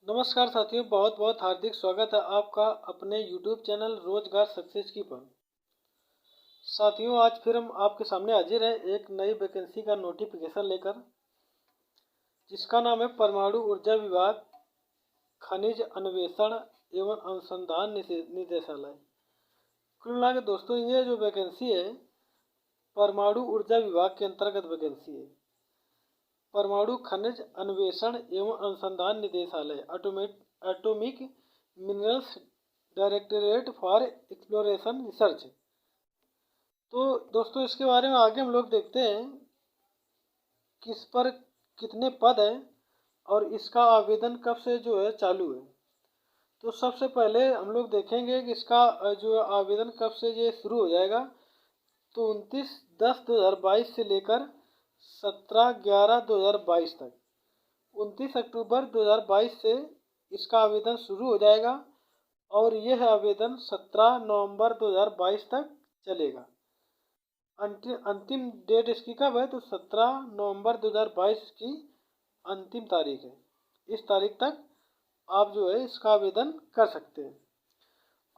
नमस्कार साथियों, बहुत बहुत हार्दिक स्वागत है आपका अपने YouTube चैनल रोजगार सक्सेस की पर। साथियों, आज फिर हम आपके सामने हाजिर हैं एक नई वैकेंसी का नोटिफिकेशन लेकर, जिसका नाम है परमाणु ऊर्जा विभाग खनिज अन्वेषण एवं अनुसंधान निदेशालय। कुल मिला के दोस्तों, ये जो वैकेंसी है परमाणु ऊर्जा विभाग के अंतर्गत वैकेंसी है। परमाणु खनिज अन्वेषण एवं अनुसंधान निदेशालय, atomic minerals directorate for exploration research. तो दोस्तों, इसके बारे में आगे हम लोग देखते हैं किस पर कितने पद हैं और इसका आवेदन कब से जो है चालू है। तो सबसे पहले हम लोग देखेंगे कि इसका जो आवेदन कब से ये शुरू हो जाएगा। तो 29/10/2022 से लेकर 17/11/2022 तक, 29 अक्टूबर 2022 से इसका आवेदन शुरू हो जाएगा और यह आवेदन 17 नवंबर 2022 तक चलेगा। अंतिम डेट इसकी कब है? तो 17 नवंबर 2022 की अंतिम तारीख है। इस तारीख तक आप जो है इसका आवेदन कर सकते हैं।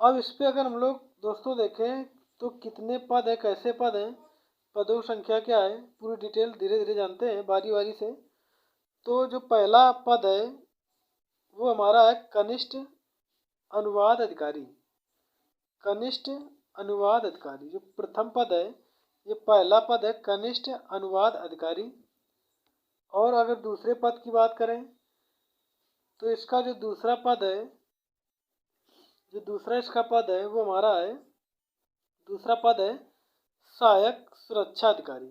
अब इस पर अगर हम लोग दोस्तों देखें तो कितने पद है, कैसे पद हैं, पदों की संख्या क्या है, पूरी डिटेल धीरे धीरे जानते हैं बारी बारी से। तो जो पहला पद है वो हमारा है कनिष्ठ अनुवाद अधिकारी। कनिष्ठ अनुवाद अधिकारी जो प्रथम पद है, ये पहला पद है कनिष्ठ अनुवाद अधिकारी। और अगर दूसरे पद की बात करें तो इसका जो दूसरा पद है, जो दूसरा इसका पद है वो हमारा है, दूसरा पद है सहायक सुरक्षा अधिकारी।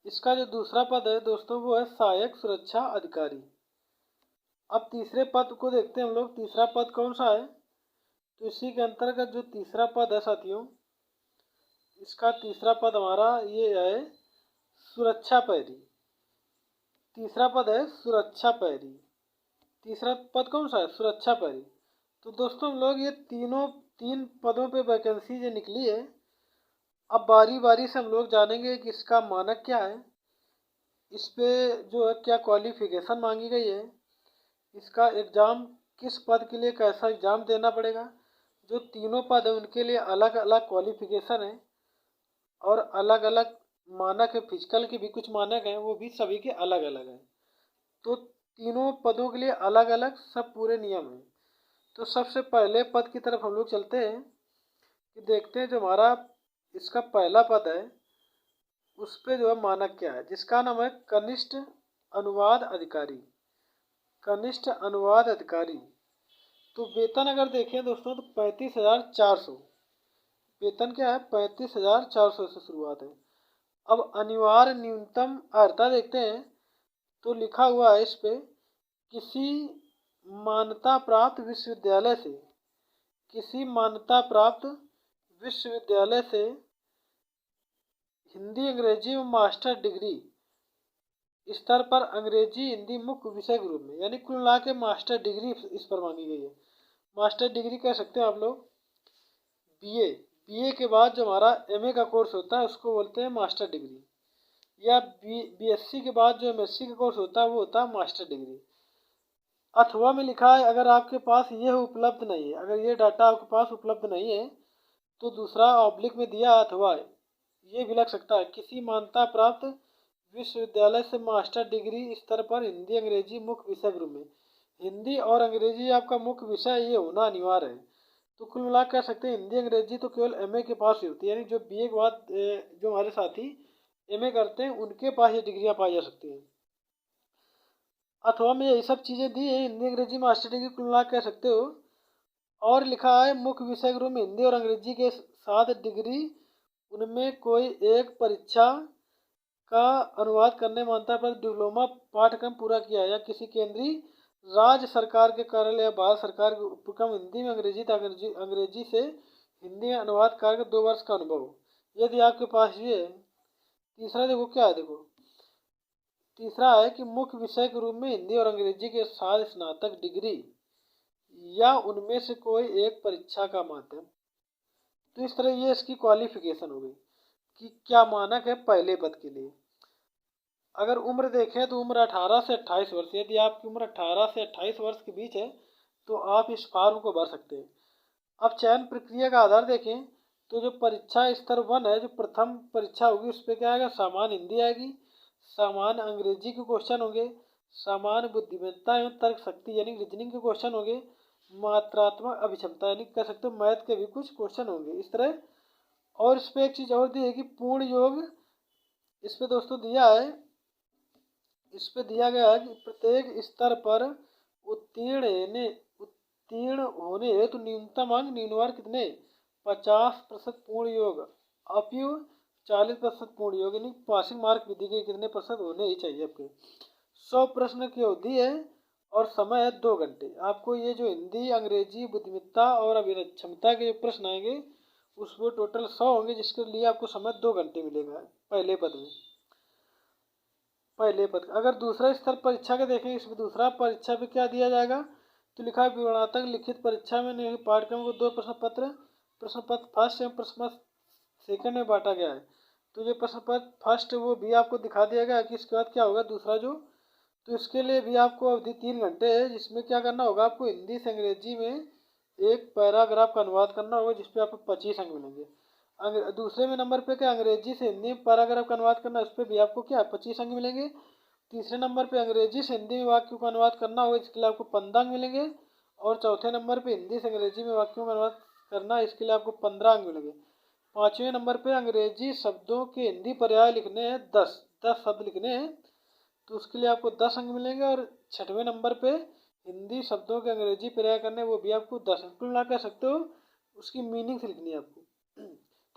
इसका जो दूसरा पद है दोस्तों वो है सहायक सुरक्षा अधिकारी। अब तीसरे पद को देखते हैं हम लोग, तीसरा पद कौन सा है? तो इसी के अंतर्गत जो तीसरा पद है साथियों, इसका तीसरा पद हमारा ये है सुरक्षा पैरी। तीसरा पद है सुरक्षा पैरी। तीसरा पद कौन सा है? सुरक्षा पैरी। तो दोस्तों हम लोग ये तीन पदों पे वैकेंसी जो निकली है, अब बारी बारी से हम लोग जानेंगे कि इसका मानक क्या है, इस पे जो है क्या क्वालिफिकेशन मांगी गई है, इसका एग्ज़ाम किस पद के लिए कैसा एग्ज़ाम देना पड़ेगा। जो तीनों पद हैं उनके लिए अलग अलग क्वालिफिकेशन है और अलग अलग मानक है। फिजिकल के भी कुछ मानक हैं, वो भी सभी के अलग अलग हैं। तो तीनों पदों के लिए अलग अलग सब पूरे नियम हैं। तो सबसे पहले पद की तरफ हम लोग चलते हैं कि देखते हैं जो हमारा इसका पहला पद है उस पे जो है मानक क्या है, जिसका नाम है कनिष्ठ अनुवाद अधिकारी। कनिष्ठ अनुवाद अधिकारी। तो वेतन अगर देखें दोस्तों तो 35,400 वेतन क्या है, 35,400 से शुरुआत है। अब अनिवार्य न्यूनतम अर्हता देखते हैं तो लिखा हुआ है इस पे किसी मान्यता प्राप्त विश्वविद्यालय से, किसी मान्यता प्राप्त विश्वविद्यालय से हिंदी अंग्रेजी में मास्टर डिग्री स्तर पर अंग्रेजी हिंदी मुख्य विषय के रूप में, यानी कुल मिला के मास्टर डिग्री इस पर मांगी गई है। मास्टर डिग्री कह सकते हैं आप लोग। बीए, बीए के बाद जो हमारा एमए का कोर्स होता है उसको बोलते हैं मास्टर डिग्री, या बीएससी के बाद जो एमएससी का कोर्स होता है वो होता है मास्टर डिग्री। अथवा में लिखा है अगर आपके पास ये उपलब्ध नहीं है, अगर ये डाटा आपके पास उपलब्ध नहीं है तो दूसरा ऑब्लिक में दिया अथवा ये भी लग सकता है, किसी मान्यता प्राप्त विश्वविद्यालय से मास्टर डिग्री स्तर पर हिंदी अंग्रेजी मुख्य विषय के रूप में। हिंदी और अंग्रेजी आपका मुख्य विषय ये होना अनिवार्य है। तो कुल मिला कह सकते हैं हिंदी अंग्रेजी तो केवल एमए के पास ही होती है, यानी जो बीए के बाद जो हमारे साथी एमए करते हैं उनके पास ये डिग्रियाँ पाई जा सकती हैं। अथवा में यही सब चीज़ें दी हैं, हिंदी अंग्रेजी मास्टर डिग्री कुल मिला कह सकते हो। और लिखा है मुख्य विषय के रूप में हिंदी और अंग्रेजी के साथ डिग्री, उनमें कोई एक परीक्षा का अनुवाद करने मान्यता पर डिप्लोमा पाठ्यक्रम पूरा किया है, या किसी केंद्रीय राज्य सरकार के कार्यालय या भारत सरकार के उपक्रम हिंदी में अंग्रेजी तथा अंग्रेजी से हिंदी अनुवाद कार्य का 2 वर्ष का अनुभव हो, यदि आपके पास ये है। तीसरा देखो क्या है, देखो तीसरा है कि मुख्य विषय के रूप में हिंदी और अंग्रेजी के साथ स्नातक डिग्री या उनमें से कोई एक परीक्षा का माध्यम। तो इस तरह ये इसकी क्वालिफिकेशन हो गई कि क्या मानक है पहले पद के लिए। अगर उम्र देखें तो उम्र 18 से 28 वर्ष, यदि आपकी उम्र 18 से 28 वर्ष के बीच है तो आप इस फॉर्म को भर सकते हैं। अब चयन प्रक्रिया का आधार देखें तो जो परीक्षा स्तर 1 है, जो प्रथम परीक्षा होगी उस पर क्या आएगा, सामान्य हिंदी आएगी, सामान्य अंग्रेजी के क्वेश्चन होंगे, सामान्य बुद्धिमत्ता एवं तर्क शक्ति यानी रीजनिंग के क्वेश्चन होंगे, मात्रात्मक अभिक्षमता यानी कह सकते हो मैथ के भी कुछ क्वेश्चन होंगे इस तरह। और इस पर एक चीज़ और दी है कि पूर्ण योग इस पे दोस्तों दिया है, इस पे दिया गया है कि प्रत्येक स्तर पर उत्तीर्ण होने हेतु न्यूनतम अंक निम्नवर कितने 50% पूर्ण योग अपयु 40% पूर्ण योग यानी पासिंग मार्क विधि के कितने प्रतिशत होने ही चाहिए आपके। 100 प्रश्न की अवधि है और समय है 2 घंटे। आपको ये जो हिंदी अंग्रेजी बुद्धिमत्ता और अभिक्षमता के प्रश्न आएंगे उसमें टोटल 100 होंगे, जिसके लिए आपको समय 2 घंटे मिलेगा पहले पद में। पहले पद अगर दूसरा स्तर परीक्षा का देखें, इसमें दूसरा परीक्षा पे क्या दिया जाएगा तो लिखा है विवरणात्मक लिखित परीक्षा में पाठ्यक्रम को 2 प्रश्न पत्र फर्स्ट एवं प्रश्न सेकंड में बांटा गया है। तो जो प्रश्न पत्र फर्स्ट वो भी आपको दिखा दिया गया कि इसके बाद क्या होगा दूसरा जो, तो इसके लिए भी आपको अवधि 3 घंटे है, जिसमें क्या करना होगा आपको हिंदी से अंग्रेजी में एक पैराग्राफ का अनुवाद करना होगा जिसपे आपको 25 अंक मिलेंगे। दूसरे में नंबर पे क्या अंग्रेजी से हिंदी में पैराग्राफ का अनुवाद करना, उस पर भी आपको क्या 25 अंक मिलेंगे। तीसरे नंबर पे अंग्रेजी से हिंदी में वाक्यों का अनुवाद करना होगा, इसके लिए आपको 15 अंक मिलेंगे। और चौथे नंबर पे हिंदी से अंग्रेजी में वाक्यों का अनुवाद करना, इसके लिए आपको 15 अंक मिलेंगे। पाँचवें नंबर पे अंग्रेजी शब्दों के हिंदी पर्याय लिखने हैं 10 शब्द लिखने हैं, तो उसके लिए आपको 10 अंक मिलेंगे। और छठवें नंबर पे हिंदी शब्दों के अंग्रेजी पर्याय करने वो भी आपको 10 अंक। कुल ना कह सकते हो उसकी मीनिंग्स लिखनी है आपको।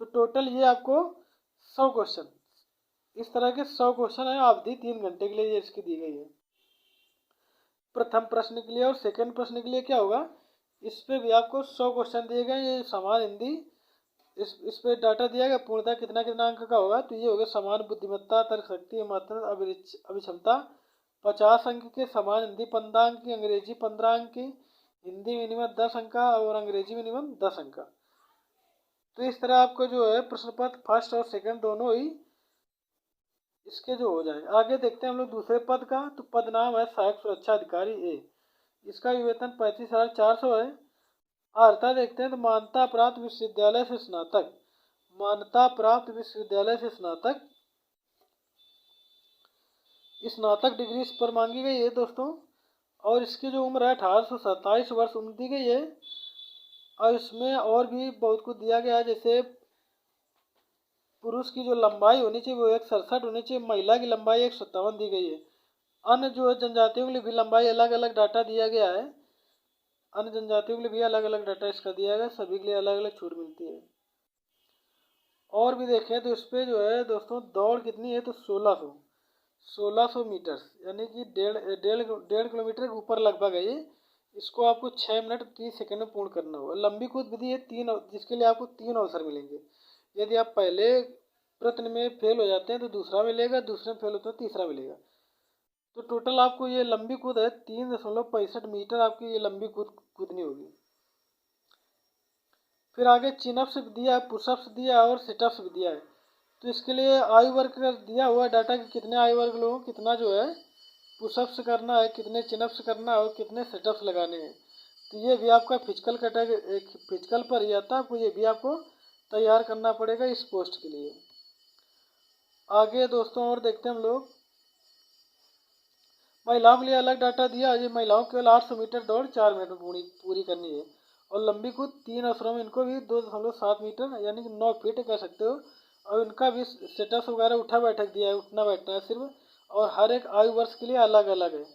तो टोटल ये आपको 100 क्वेश्चन, इस तरह के 100 क्वेश्चन है, अवधि 3 घंटे के लिए ये इसकी दी गई है। प्रथम प्रश्न के लिए और सेकंड प्रश्न के लिए क्या होगा, इस पे भी आपको 100 क्वेश्चन दिए गए। ये समान हिंदी इस पे डाटा दिया गया पूर्णतः कितना कितना अंक का होगा, तो ये होगा समान बुद्धिमत्ता तर्क शक्ति मात्रा अभिक्षमता 50 अंक के, समान हिंदी 15 अंक की, अंग्रेजी 15 अंक की, हिंदी मिनिमम 10 अंक का और अंग्रेजी मिनिमम 10 अंक का। तो इस तरह आपको जो है प्रश्न पत्र फर्स्ट और सेकंड दोनों ही इसके जो हो जाए। आगे देखते हैं हम लोग दूसरे पद का, तो पद नाम है सहायक सुरक्षा अधिकारी ए, इसका वेतन 35,400 है। अर्हता देखते हैं तो मान्यता प्राप्त विश्वविद्यालय से स्नातक, मान्यता प्राप्त विश्वविद्यालय से स्नातक, स्नातक डिग्री इस पर मांगी गई है दोस्तों। और इसकी जो उम्र है 1827 वर्ष उम्र दी गई है। और इसमें और भी बहुत कुछ दिया गया है, जैसे पुरुष की जो लंबाई होनी चाहिए वो 167 होनी चाहिए, महिला की लंबाई 157 दी गई है। अन्य जो जनजातियों के लिए भी लंबाई अलग अलग डाटा दिया गया है, अन्य जनजातियों के लिए भी अलग अलग डाटा इसका दिया गया, सभी के लिए अलग अलग छूट मिलती है। और भी देखें तो इस पर जो है दोस्तों दौड़ कितनी है तो 1600 मीटर यानी कि डेढ़ किलोमीटर के ऊपर लगभग है ये। इसको आपको 6 मिनट 30 सेकंड में पूर्ण करना होगा। लंबी कूद विधि है 3, जिसके लिए आपको 3 अवसर मिलेंगे। यदि आप पहले प्रश्न में फेल हो जाते हैं तो दूसरा मिलेगा, दूसरे में फेल होते हैं तो तीसरा मिलेगा। तो टोटल आपको ये लंबी कूद है 3.65 मीटर आपकी ये लंबी कूदनी होगी। फिर आगे चिनअप्स दिया है, पुशअप्स दिया है और सिटअप्स भी दिया है। तो इसके लिए आयु वर्ग का दिया हुआ डाटा कि कितने आयु वर्ग लोगों को कितना जो है पुशअप्स करना है, कितने चिनअप्स करना है और कितने सिटअप्स लगाने हैं। तो ये भी आपका फिजिकल कैटेगरी फिजिकल पर ही आता है, आपको ये भी आपको तैयार करना पड़ेगा इस पोस्ट के लिए। आगे दोस्तों और देखते हैं हम लोग, महिलाओं के लिए अलग डाटा दिया। ये महिलाओं केवल 800 मीटर दौड़ 4 मिनट में पूरी करनी है। और लंबी कूद 3 अवसरों में इनको भी 2.7 मीटर यानी कि 9 फीट कह सकते हो। और इनका भी स्टेटस वगैरह उठा बैठक दिया है, उठना बैठना है सिर्फ। और हर एक आयु वर्ष के लिए अलग अलग है,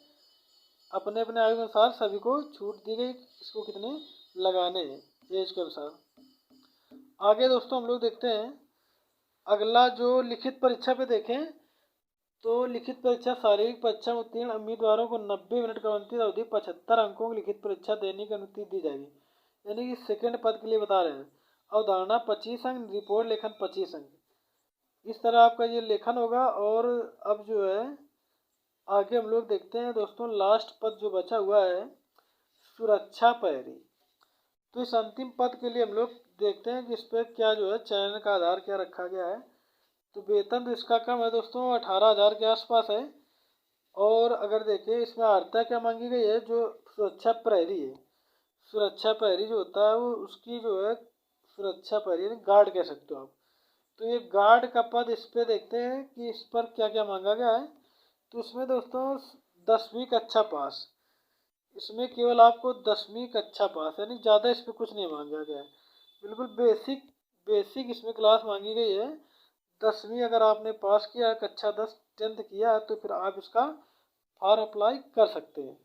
अपने अपने आयु के अनुसार सभी को छूट दी गई, इसको कितने लगाने हैं एज के अनुसार। आगे दोस्तों हम लोग देखते हैं अगला जो लिखित परीक्षा पे देखें, तो लिखित परीक्षा शारीरिक परीक्षा में उत्तीर्ण उम्मीदवारों को 90 मिनट का अंतिम अवधि 75 अंकों की लिखित परीक्षा देने की अनुमति दी जाएगी, यानी कि सेकंड पद के लिए बता रहे हैं। अवधारणा 25 अंक, रिपोर्ट लेखन 25 अंक, इस तरह आपका ये लेखन होगा। और अब जो है आगे हम लोग देखते हैं दोस्तों लास्ट पद जो बचा हुआ है सुरक्षा पैरी। तो इस अंतिम पद के लिए हम लोग देखते हैं कि इस पर क्या जो है चयन का आधार क्या रखा गया है। तो वेतन तो इसका कम है दोस्तों, 18,000 के आसपास है। और अगर देखें इसमें अर्हता क्या मांगी गई है, जो सुरक्षा प्रहरी है, सुरक्षा प्रहरी जो होता है वो उसकी जो है सुरक्षा प्रहरी गार्ड कह सकते हो आप। तो ये गार्ड का पद, इस पे देखते हैं कि इस पर क्या क्या मांगा गया है। तो इसमें दोस्तों 10वीं कक्षा पास, इसमें केवल आपको 10वीं कक्षा पास, यानी ज़्यादा इस पर कुछ नहीं मांगा गया है। बिल्कुल बेसिक बेसिक इसमें क्लास मांगी गई है। 10वीं अगर आपने पास किया है, कक्षा 10 10th किया है, तो फिर आप इसका फॉर्म अप्लाई कर सकते हैं।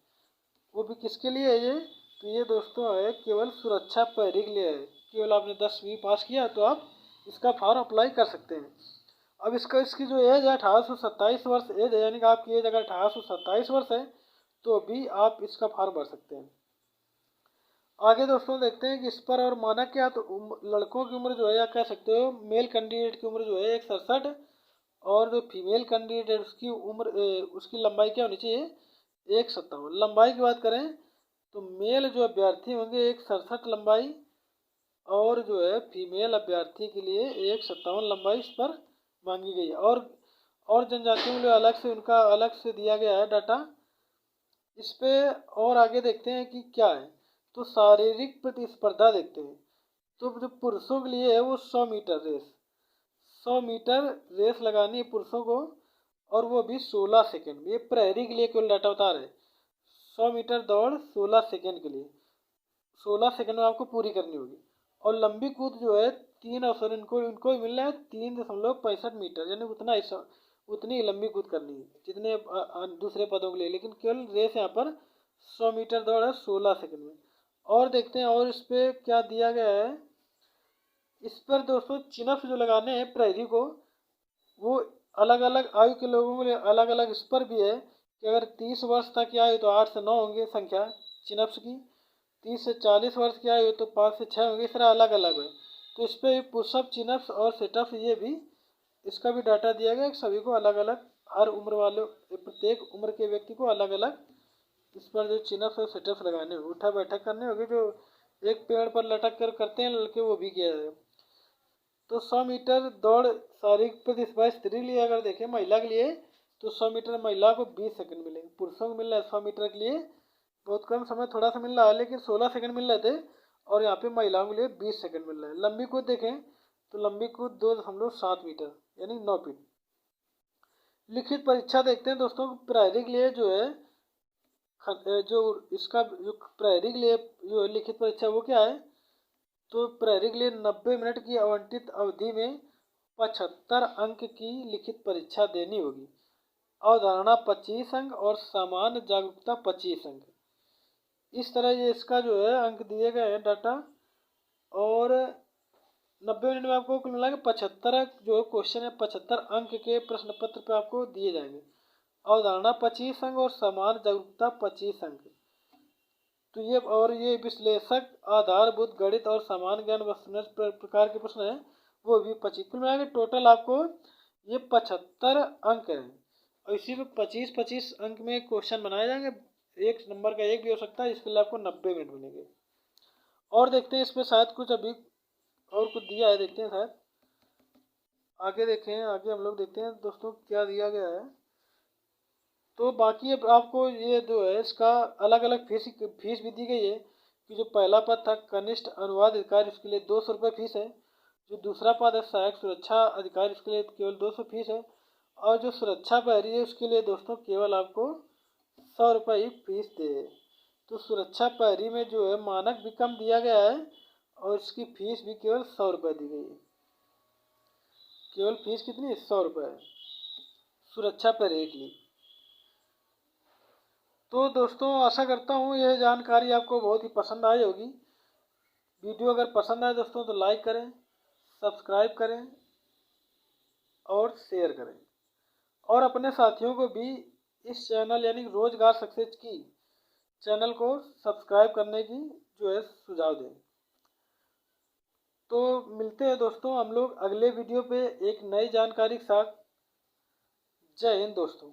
वो भी किसके लिए है ये, तो ये दोस्तों है केवल सुरक्षा प्रहरी के लिए है। केवल आपने 10वीं पास किया तो आप इसका फॉर्म अप्लाई कर सकते हैं। अब इसकी जो एज है 1827 वर्ष एज है, यानी कि आपकी एज अगर 1827 वर्ष है तो भी आप इसका फॉर्म भर सकते हैं। आगे दोस्तों देखते हैं कि इस पर और माना क्या, तो लड़कों की उम्र जो है, या कह सकते हो मेल कैंडिडेट की उम्र जो है 167, और जो फीमेल कैंडिडेट है उसकी उम्र उसकी लंबाई क्या होनी चाहिए, 157। लंबाई की बात करें तो मेल जो अभ्यर्थी होंगे 167 लंबाई, और जो है फीमेल अभ्यर्थी के लिए 157 लंबाई इस पर मांगी गई है। और जनजातियों के लिए अलग से उनका अलग से दिया गया है डाटा इस पे। और आगे देखते हैं कि क्या है, तो शारीरिक प्रतिस्पर्धा देखते हैं। तो जो पुरुषों के लिए है वो 100 मीटर रेस, 100 मीटर रेस लगानी है पुरुषों को, और वो भी 16 सेकंड। ये प्रहरी के लिए केवल डाटा बता रहे, 100 मीटर दौड़ 16 सेकंड के लिए, 16 सेकंड में आपको पूरी करनी होगी। और लंबी कूद जो है 3 अवसर इनको इनको मिल रहा है 3.65 मीटर, यानी उतनी ही लंबी कूद करनी है जितने दूसरे पदों के लिए, लेकिन केवल रेस यहाँ पर 100 मीटर दौड़ है 16 सेकंड में। और देखते हैं और इस पर क्या दिया गया है। इस पर दोस्तों चिन्ह जो लगाने हैं प्रहरी को, वो अलग अलग आयु के लोगों के लिए अलग अलग इस पर भी है कि अगर 30 वर्ष तक की आयु तो 8 से 9 होंगे संख्या चिन्ह की, 30 से 40 वर्ष की आयु तो 5 से 6 होंगे, इस तरह अलग अलग है। तो इस पर पुशअप चिन्ह और सेटअप ये भी, इसका भी डाटा दिया गया, सभी को अलग अलग, हर उम्र वालों प्रत्येक उम्र के व्यक्ति को अलग अलग इस पर जो चिन्ह और सेटअप लगाने होंगे, उठा बैठक करने होगी, जो एक पेड़ पर लटक कर करते हैं लड़के वो भी किया जाएगा। तो 100 मीटर दौड़ शारीरिक प्रतिस्पर्धा स्त्री लिए अगर देखें महिला के लिए, तो 100 मीटर महिला को 20 सेकंड मिलेंगे, पुरुषों को मिल रहा है 100 मीटर के लिए बहुत कम समय, थोड़ा सा मिल रहा है लेकिन 16 सेकंड मिल रहे थे, और यहाँ पे महिलाओं के लिए 20 सेकंड मिल रहा है। लंबी कूद देखें तो लंबी कूद 2.7 मीटर यानी 9 फीट। लिखित परीक्षा देखते हैं दोस्तों, प्रहरी के लिए जो है जो इसका जो प्रहरी के लिए जो लिखित परीक्षा वो क्या है, तो प्रहरी के लिए 90 मिनट की आवंटित अवधि में 75 अंक की लिखित परीक्षा देनी होगी। अवधारणा 25 अंक और सामान्य जागरूकता 25 अंक। इस तरह ये इसका जो है अंक दिए गए हैं डाटा। और 90 मिनट में आपको कुल मिला के 75 जो क्वेश्चन है 75 अंक के प्रश्न पत्र पे आपको दिए जाएंगे। अवधारणा 25 अंक और सामान्य जागरूकता 25 अंक। तो ये विश्लेषक आधारभूत गणित और सामान्य ज्ञान प्रकार के प्रश्न हैं वो भी 25। कुल मिला के टोटल आपको ये 75 अंक है, और इसी में 25-25 अंक में क्वेश्चन बनाए जाएंगे। एक नंबर का एक भी हो सकता है, इसके लिए आपको 90 मिनट मिलेंगे। और देखते हैं इसमें शायद कुछ अभी और कुछ दिया है, देखते हैं शायद आगे देखें। आगे हम लोग देखते हैं दोस्तों क्या दिया गया है। तो बाकी अब आपको ये जो है इसका अलग अलग फीस भी दी गई है कि जो पहला पद था कनिष्ठ अनुवाद अधिकारी उसके लिए 200 रुपये फीस है। जो दूसरा पद है सहायक सुरक्षा अधिकारी उसके लिए केवल 200 फीस है। और जो सुरक्षा प्रहरी है उसके लिए दोस्तों केवल आपको 100 रुपये ही फीस दे। तो सुरक्षा प्रहरी में जो है मानक भी कम दिया गया है और इसकी फीस भी केवल 100 रुपये दी गई है। केवल फीस कितनी है, 100 रुपये सुरक्षा प्रहरी के लिए। तो दोस्तों आशा करता हूँ यह जानकारी आपको बहुत ही पसंद आई होगी। वीडियो अगर पसंद आए दोस्तों तो लाइक करें, सब्सक्राइब करें और शेयर करें, और अपने साथियों को भी इस चैनल यानी रोजगार सक्सेस की चैनल को सब्सक्राइब करने की जो है सुझाव दें। तो मिलते हैं दोस्तों हम लोग अगले वीडियो पे एक नई जानकारी के साथ। जय हिंद दोस्तों।